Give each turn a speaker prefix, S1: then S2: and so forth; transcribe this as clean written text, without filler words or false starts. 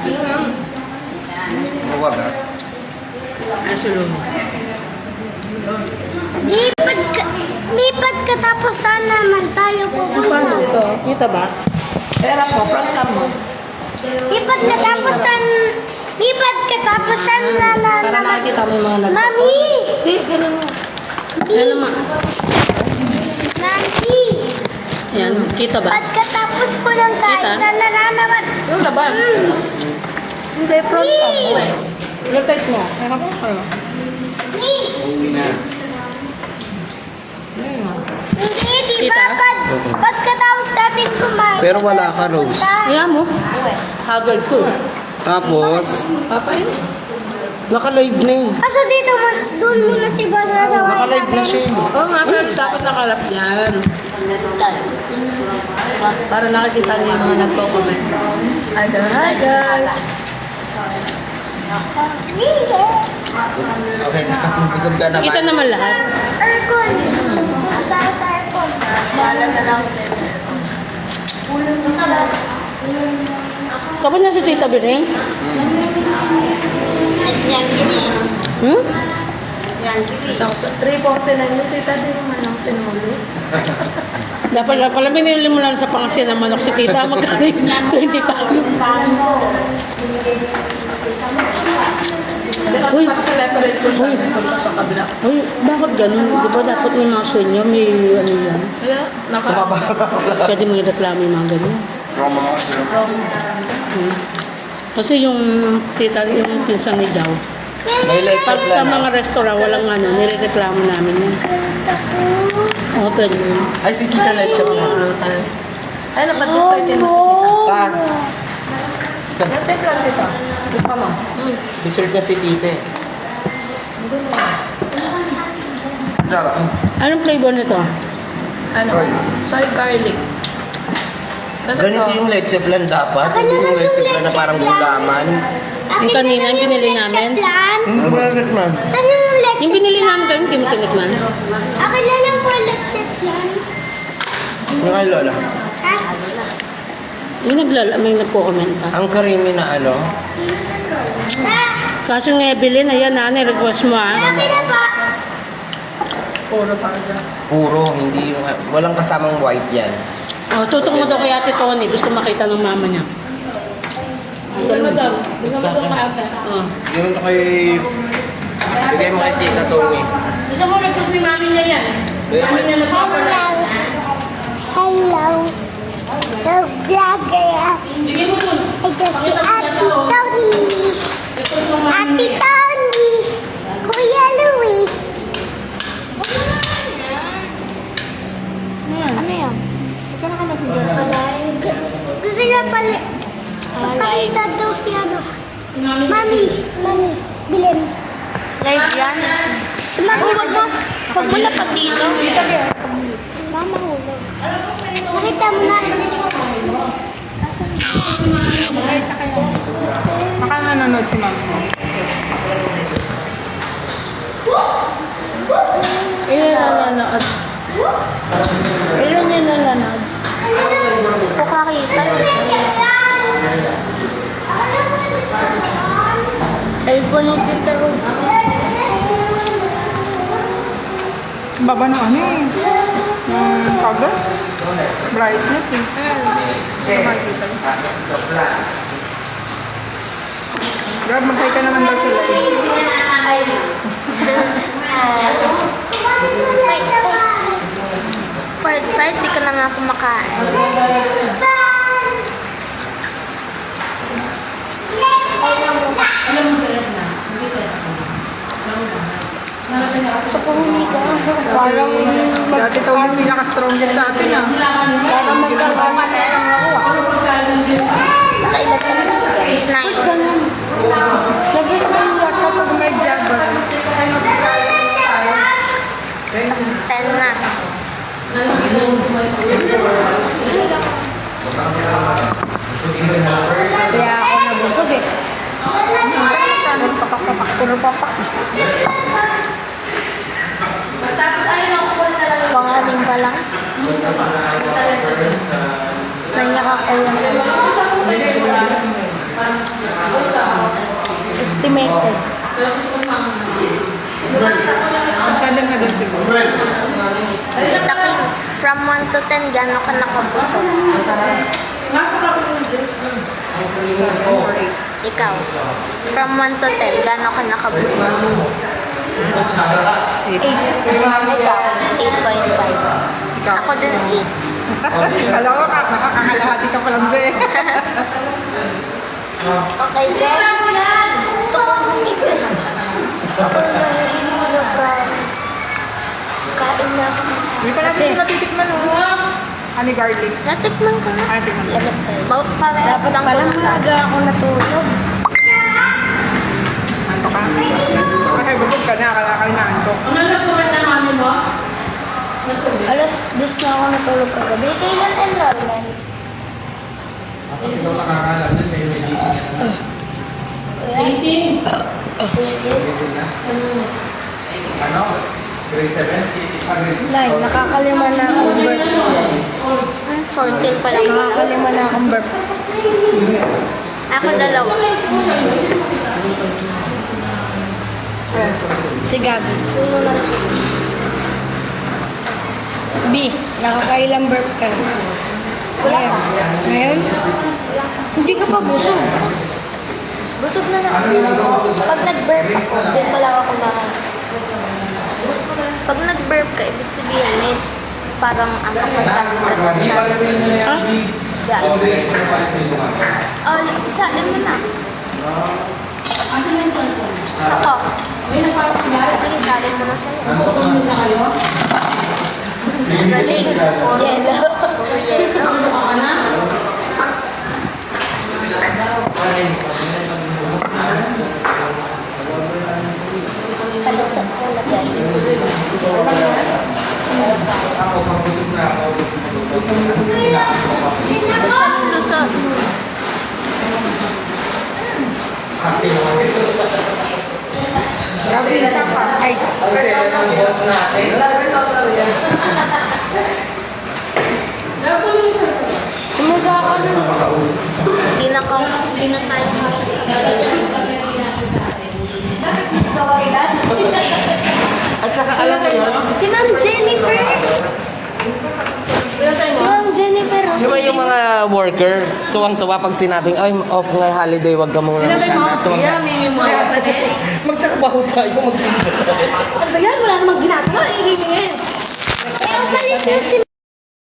S1: Huwag ah.
S2: Lipat ka tapos saan naman tayo pupunta?
S3: Paano ito? Kita ba? Pera mo, front cam mo.
S2: Lipat ka tapos saan
S3: Para nakikita mo yung mga nag...
S2: Mami!
S3: Hindi, ganun mo. Yan naman.
S2: Nancy!
S3: Yan, kita ba?
S2: Pagkatapos po lang tayo,
S3: Kita?
S2: saan na naman?
S3: Yung labas. Hindi, front cam mo. Rotate mo. Ano ba? Ano?
S1: Uwi na.
S2: Hindi, di
S3: Kita?
S2: ba? Pagkatapos natin kumain.
S1: Pero wala ka, Rose.
S3: Ayan mo. Haggard ko.
S1: Tapos,
S3: Papain?
S1: naka-live na yun.
S2: Kaso dito, doon muna si Boss na sa
S1: Naka-live na siya.
S3: Oo nga, pero dapat nakalap yan. Para nakikita niyo yung mga nagko-comment. Hi guys!
S1: Okay, nakapag-usap ka na ba?
S3: Kita naman lahat.
S2: Aircon. Ang tayo sa aircon. Bahala na lang.
S3: Kapag na si Tita Biring?
S2: Yan, gini.
S3: Hmm?
S2: Yan, gini.
S3: 349 yung Tita, di naman ang sinuli. Dapat pala binili mo lang sa pangasya ng manok si Tita. Magkano yung 25? Uy, separate ko siya sa kabila. Uy, bakit ganun? Di ba dapat may mga senyo, may ano yan? Kaya, pwede mo i-reklamo yung mga ganyan. Hmm. Kasi yung tita, yung pinsan ni Daw,
S1: May leche
S3: pag sa
S1: plan.
S3: mga restaurant, walang ano, nireklamo namin yan. Oo, pwede mo yun.
S1: Ay, si Tita leche plan.
S3: Ay, napatit sa itin mo sa tita.
S1: Ah,
S3: Natin lang dito. Ipa mo.
S1: dessert na si Tita eh.
S3: Anong flavor nito? Ano? Soy garlic. Kasi
S1: Ganito yung leche plan dapat. Hindi yung leche plan na parang gulaman.
S3: Yung kanina, yung binili namin.
S1: Hindi ba yung leche plan?
S2: Saan yung leche
S3: Yung binili namin kayo, hindi mo tinikman.
S2: Akin na lang po leche plan.
S1: Yung kay Lola.
S2: Ha?
S3: Yung may nagko-comment pa.
S1: Ang karimi na ano.
S3: Kaso nga, Evelyn, ayan na, request mo ah.
S2: Akin na ba?
S1: Puro, hindi yung... Walang kasamang white yan.
S3: Oh, tutok mo daw kay Ate Tony. Gusto makita ng mama niya. Ano daw? Bigyan mo daw kay Ate. Oh.
S1: Yun ito kay... Bigay mo kay Tita Tommy.
S3: Gusto mo request ni mami niya yan? Mami niya nagpapalas.
S2: Hello. The vlogger.
S3: Bigyan mo dun.
S2: Ito si Ate Tony.
S3: Request ng mami
S2: Ate
S3: niya.
S2: Tony. Kuya Luis. Ano yan? Gusto niya pala. Pakita daw si ano. Mami. Bilin.
S4: Live yan.
S2: Si Mami.
S4: Huwag mo lapag dito.
S2: Mama hulog. Nakita mo na.
S4: Baka nanonood si mama.
S2: Ilan nanonood? Ilan yung nanonood?
S4: Kung kakita.
S2: Cellphone ng Tita Ron.
S4: Baba na ano eh. Yung cover. Brightness eh. Makikita. Grab, mag-hi ka naman daw sa live.
S2: Part, di ka na nga kumakain. Gusto ko humiga. Parang
S4: Dati ito yung pinaka-strongest sa atin ah.
S2: parang magkakaroon na lang ako ah. Nakailan ka na? Nine. Ganun. Lagi ko yung yata pag may jabber. 10 na. Kaya ako nabusog eh. Puro papak. Pangaling pa lang. May nakakulang. eh.
S4: Masyadong na doon siguro.
S2: Kita ko, from 1 to 10, gano'n ka nakabusog? Ikaw, from 1 to 10, gano'n ka nakabusog? 8. Ikaw, 8.5.
S4: Ikaw.
S2: Ako din 8.
S4: Alam ko, nakakalahati ka palang ba eh.
S2: Okay, guys. Gusto ko humigil. Ako nahihilo ka. Kain na ako.
S4: Hindi pa natin ito natitikman oh. Honey garlic.
S2: Natikman ko na.
S4: Ano tingnan?
S2: Dapat pala maaga ako natulog.
S4: Anto ka? Okay, bubog ka na. Kalakal na anto.
S3: Ano nagpunan na mami mo? Natubig?
S2: Alas 10 na ako natulog kagabi. Kailan enrollment?
S1: Ikaw nakakalam nun, may medicine na.
S3: 18.
S1: Ano? Grade 7?
S2: Nay, nakakalima na akong burp. 14 pa lang. Nakakalima na akong burp. Ako 2. Si Gabi. B, nakakailang burp ka. Ngayon? Hindi ka pa busog. Busog na ako. Pag nag-burp ako, din pa lang ako Pag nag-burp ka, ibig sabihin, may parang ano, pagkas-kas siya. Ah? Yan. Oh, isalin mo na. Ako. Sige, isalin mo na siya.
S3: Tutulog na kayo?
S2: Galing. Puro yellow. Puro yellow.
S3: Ka na?
S2: Palusot ko na dyan. Palusot.
S4: Grabe na siya pa. Ay,
S2: Tumuga ka na. Hindi na tayo
S1: At saka alam mo yun,
S2: Si Ma'am Jennifer. Si Ma'am Jennifer.
S1: di ba yung mga worker, tuwang-tuwa pag sinabing, ay, off nga holiday, wag ka muna magkana.
S3: Yeah, may mo.
S1: Magtrabaho tayo, magtrabaho.
S3: Ano ba yan? Wala namang ginagawa. Hihingin.
S2: Eh, umalis yun si